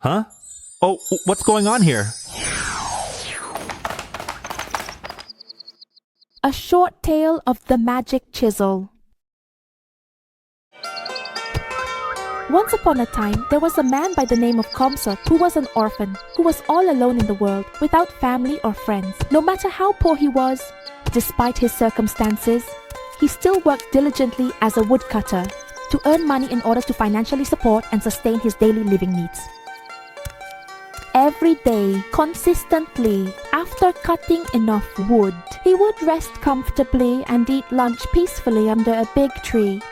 Huh? Oh, what's going on here? A short tale of the magic chisel. Once upon a time, there was a man by the name of Comsot who was an orphan, who was all alone in the world, without family or friends. No matter how poor he was, despite his circumstances, he still worked diligently as a woodcutter to earn money in order to financially support and sustain his daily living needs. Every day, consistently, after cutting enough wood, he would rest comfortably and eat lunch peacefully under a big tree.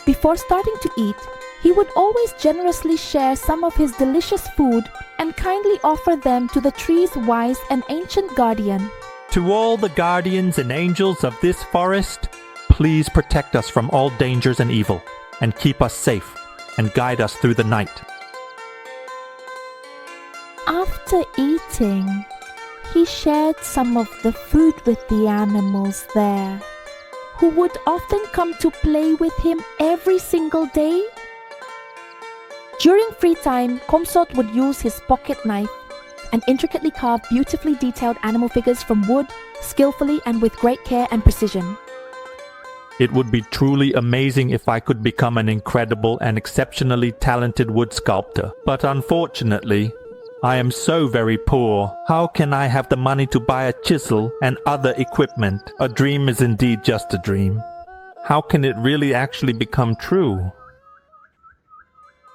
Before starting to eat, he would always generously share some of his delicious food and kindly offer them to the tree's wise and ancient guardian. To all the guardians and angels of this forest, please protect us from all dangers and evil, and keep us safe, and guide us through the night. After eating, he shared some of the food with the animals there, who would often come to play with him every single day. During free time, Comsot would use his pocket knife and intricately carve beautifully detailed animal figures from wood, skillfully and with great care and precision. It would be truly amazing if I could become an incredible and exceptionally talented wood sculptor. But unfortunately, I am so very poor. How can I have the money to buy a chisel and other equipment? A dream is indeed just a dream. How can it really actually become true?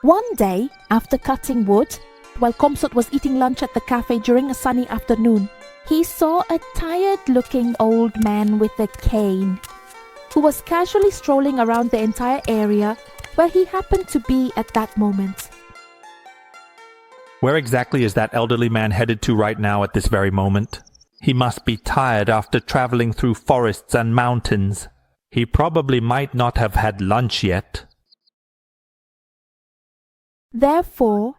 One day, after cutting wood, while Comsot was eating lunch at the cafe during a sunny afternoon, he saw a tired-looking old man with a cane, who was casually strolling around the entire area where he happened to be at that moment. Where exactly is that elderly man headed to right now at this very moment? He must be tired after traveling through forests and mountains. He probably might not have had lunch yet. Therefore,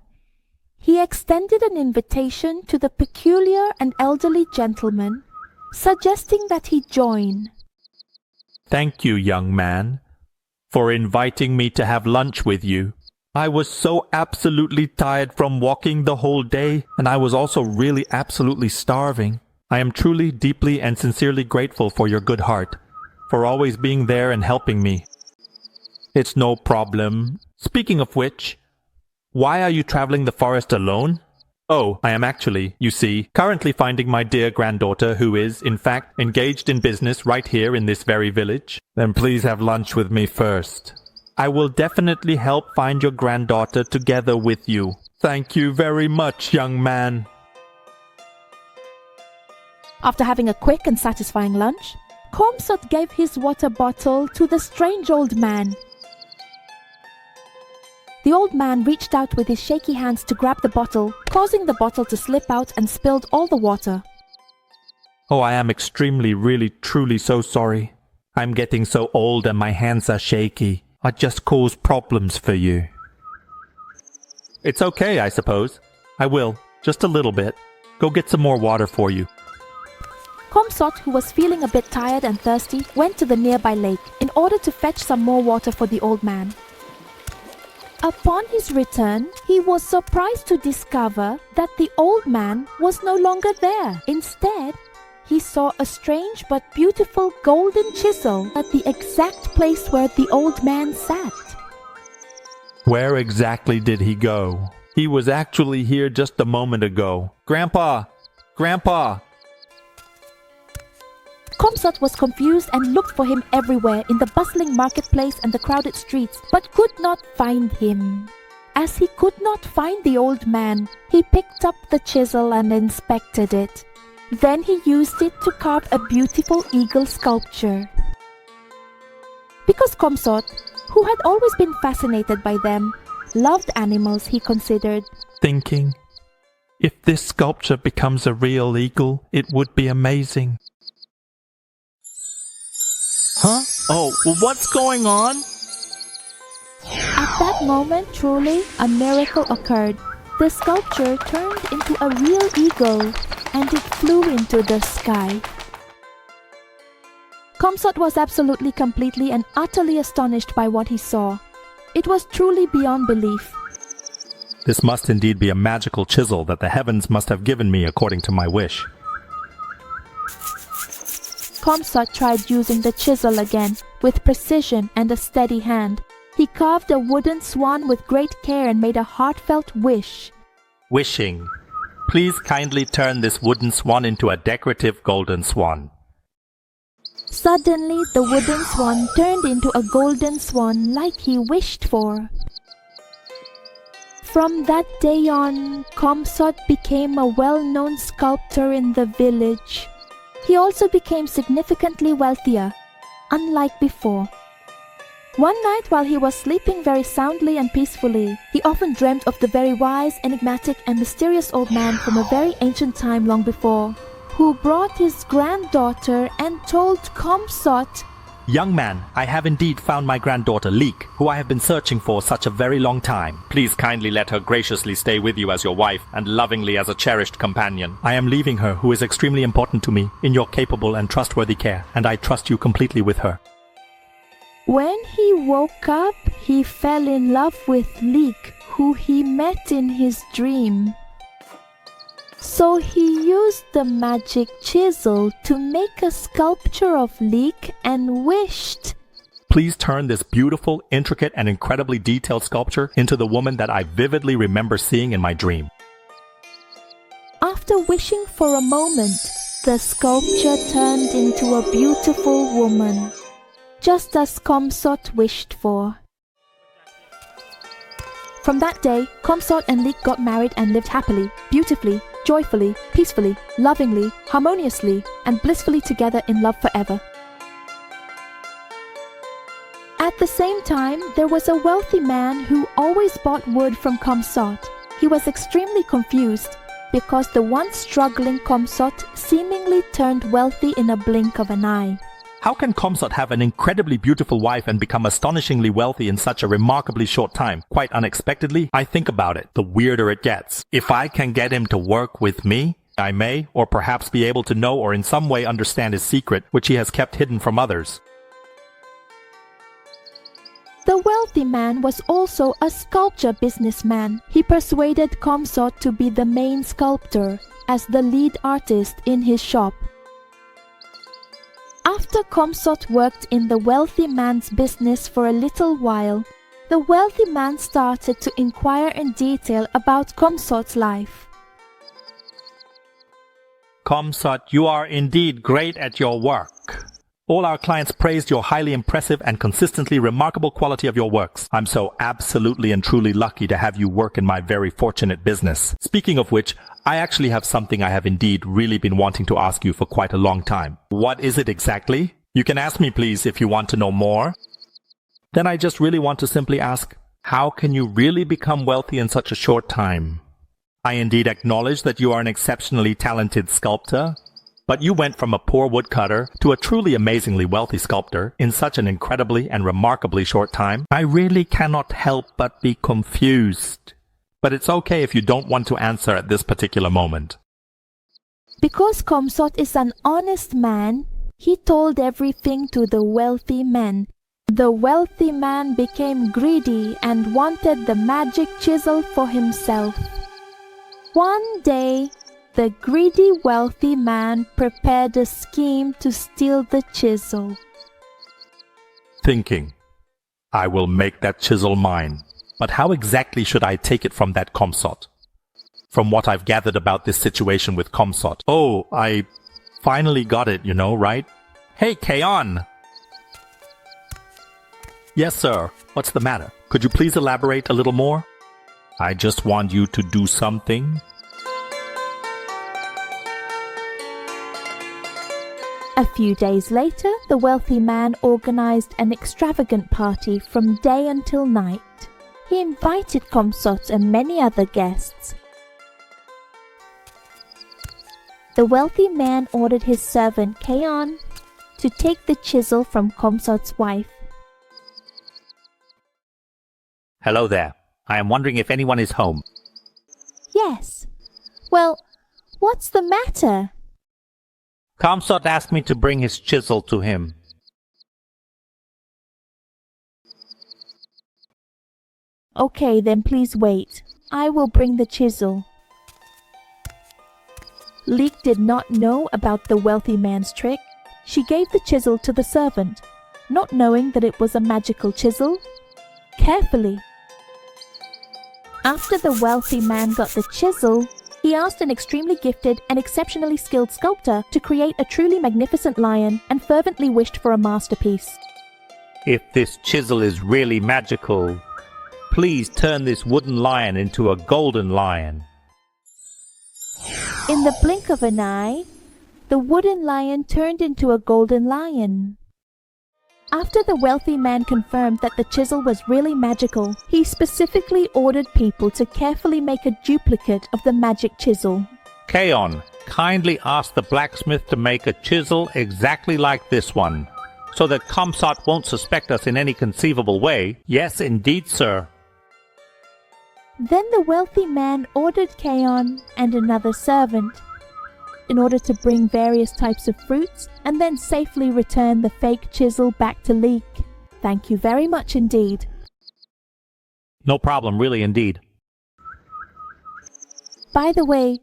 he extended an invitation to the peculiar and elderly gentleman, suggesting that he join. Thank you, young man, for inviting me to have lunch with you. I was so absolutely tired from walking the whole day, and I was also really absolutely starving. I am truly, deeply, and sincerely grateful for your good heart, for always being there and helping me. It's no problem. Speaking of which, why are you traveling the forest alone? Oh, I am actually, you see, currently finding my dear granddaughter who is, in fact, engaged in business right here in this very village. Then please have lunch with me first. I will definitely help find your granddaughter together with you. Thank you very much, young man. After having a quick and satisfying lunch, Comsot gave his water bottle to the strange old man. The old man reached out with his shaky hands to grab the bottle, causing the bottle to slip out and spilled all the water. Oh, I am extremely, really, truly so sorry. I'm getting so old and my hands are shaky. I just cause problems for you. It's okay, I suppose. I will, just a little bit. Go get some more water for you. Comsot, who was feeling a bit tired and thirsty, went to the nearby lake in order to fetch some more water for the old man. Upon his return, he was surprised to discover that the old man was no longer there. Instead, he saw a strange but beautiful golden chisel at the exact place where the old man sat. Where exactly did he go? He was actually here just a moment ago. Grandpa! Grandpa! Comsot was confused and looked for him everywhere in the bustling marketplace and the crowded streets, but could not find him. As he could not find the old man, he picked up the chisel and inspected it. Then he used it to carve a beautiful eagle sculpture. Because Comsot, who had always been fascinated by them, loved animals, he considered, thinking, if this sculpture becomes a real eagle, it would be amazing. Huh? Oh, what's going on? At that moment, truly, a miracle occurred. The sculpture turned into a real eagle, and it flew into the sky. Comsot was absolutely, completely, and utterly astonished by what he saw. It was truly beyond belief. This must indeed be a magical chisel that the heavens must have given me according to my wish. Comsot tried using the chisel again, with precision and a steady hand. He carved a wooden swan with great care and made a heartfelt wish. Wishing. Please kindly turn this wooden swan into a decorative golden swan. Suddenly, the wooden swan turned into a golden swan like he wished for. From that day on, Comsot became a well-known sculptor in the village. He also became significantly wealthier, unlike before. One night while he was sleeping very soundly and peacefully, he often dreamt of the very wise, enigmatic and mysterious old man from a very ancient time long before, who brought his granddaughter and told Comsot, Young man, I have indeed found my granddaughter Leek, who I have been searching for such a very long time. Please kindly let her graciously stay with you as your wife and lovingly as a cherished companion. I am leaving her, who is extremely important to me, in your capable and trustworthy care, and I trust you completely with her. When he woke up, he fell in love with Leek, who he met in his dream. So he used the magic chisel to make a sculpture of Leek and wished, Please turn this beautiful, intricate, and incredibly detailed sculpture into the woman that I vividly remember seeing in my dream. After wishing for a moment, the sculpture turned into a beautiful woman, just as Comsot wished for. From that day, Comsot and Leek got married and lived happily, beautifully, joyfully, peacefully, lovingly, harmoniously, and blissfully together in love forever. At the same time, there was a wealthy man who always bought wood from Comsot. He was extremely confused because the once struggling Comsot seemingly turned wealthy in a blink of an eye. How can Comsot have an incredibly beautiful wife and become astonishingly wealthy in such a remarkably short time? Quite unexpectedly, I think about it, the weirder it gets. If I can get him to work with me, I may, or perhaps be able to know or in some way understand his secret, which he has kept hidden from others. The wealthy man was also a sculpture businessman. He persuaded Comsot to be the main sculptor, as the lead artist in his shop. After Comsot worked in the wealthy man's business for a little while, the wealthy man started to inquire in detail about Comsot's life. Comsot, you are indeed great at your work. All our clients praised your highly impressive and consistently remarkable quality of your works. I'm so absolutely and truly lucky to have you work in my very fortunate business. Speaking of which, I actually have something I have indeed really been wanting to ask you for quite a long time. What is it exactly? You can ask me, please, if you want to know more. Then I just really want to simply ask, how can you really become wealthy in such a short time? I indeed acknowledge that you are an exceptionally talented sculptor, but you went from a poor woodcutter to a truly amazingly wealthy sculptor in such an incredibly and remarkably short time. I really cannot help but be confused. But it's okay if you don't want to answer at this particular moment. Because Comsot is an honest man, he told everything to the wealthy man. The wealthy man became greedy and wanted the magic chisel for himself. One day, the greedy wealthy man prepared a scheme to steal the chisel. Thinking, I will make that chisel mine. But how exactly should I take it from that Comsot? From what I've gathered about this situation with Comsot. Oh, I finally got it, right? Hey, Kaon! Yes, sir. What's the matter? Could you please elaborate a little more? I just want you to do something. A few days later, the wealthy man organized an extravagant party from day until night. He invited Comsot and many other guests. The wealthy man ordered his servant Kaon to take the chisel from Comsot's wife. Hello there. I am wondering if anyone is home. Yes. Well, what's the matter? Comsot asked me to bring his chisel to him. Okay, then please wait. I will bring the chisel." Leek did not know about the wealthy man's trick. She gave the chisel to the servant, not knowing that it was a magical chisel. Carefully. After the wealthy man got the chisel, he asked an extremely gifted and exceptionally skilled sculptor to create a truly magnificent lion and fervently wished for a masterpiece. If this chisel is really magical, please turn this wooden lion into a golden lion. In the blink of an eye, the wooden lion turned into a golden lion. After the wealthy man confirmed that the chisel was really magical, he specifically ordered people to carefully make a duplicate of the magic chisel. Kaon, kindly ask the blacksmith to make a chisel exactly like this one, so that Comsot won't suspect us in any conceivable way. Yes, indeed, sir. Then the wealthy man ordered Kaon and another servant in order to bring various types of fruits and then safely return the fake chisel back to Leek. Thank you very much indeed. No problem, really indeed. By the way,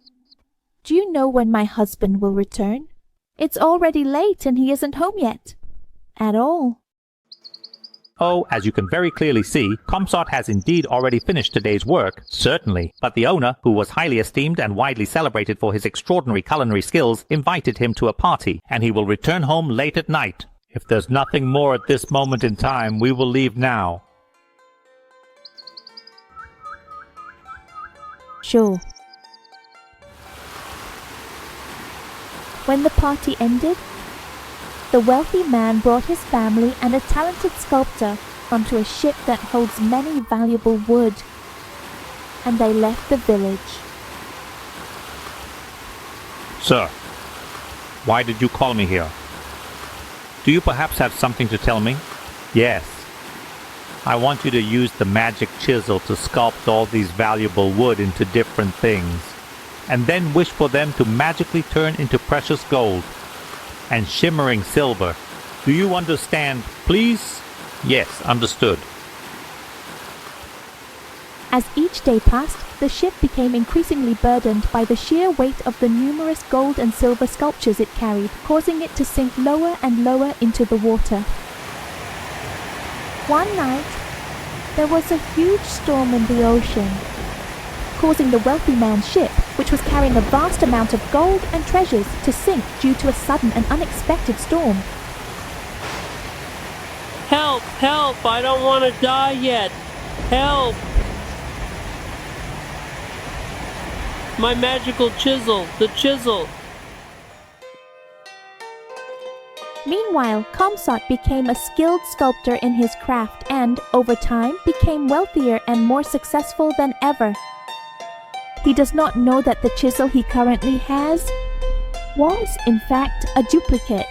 do you know when my husband will return? It's already late and he isn't home yet. At all. Oh, as you can very clearly see, Comsot has indeed already finished today's work, certainly, but the owner, who was highly esteemed and widely celebrated for his extraordinary culinary skills, invited him to a party, and he will return home late at night. If there's nothing more at this moment in time, we will leave now. Sure. When the party ended, the wealthy man brought his family and a talented sculptor onto a ship that holds many valuable wood, and they left the village. Sir, why did you call me here? Do you perhaps have something to tell me? Yes. I want you to use the magic chisel to sculpt all these valuable wood into different things, and then wish for them to magically turn into precious gold and shimmering silver. Do you understand, please? Yes, understood. As each day passed, the ship became increasingly burdened by the sheer weight of the numerous gold and silver sculptures it carried, causing it to sink lower and lower into the water. One night, there was a huge storm in the ocean, causing the wealthy man's ship, which was carrying a vast amount of gold and treasures, to sink due to a sudden and unexpected storm. Help! Help! I don't want to die yet! Help! My magical chisel! The chisel! Meanwhile, Comsot became a skilled sculptor in his craft and, over time, became wealthier and more successful than ever. He does not know that the chisel he currently has was, in fact, a duplicate.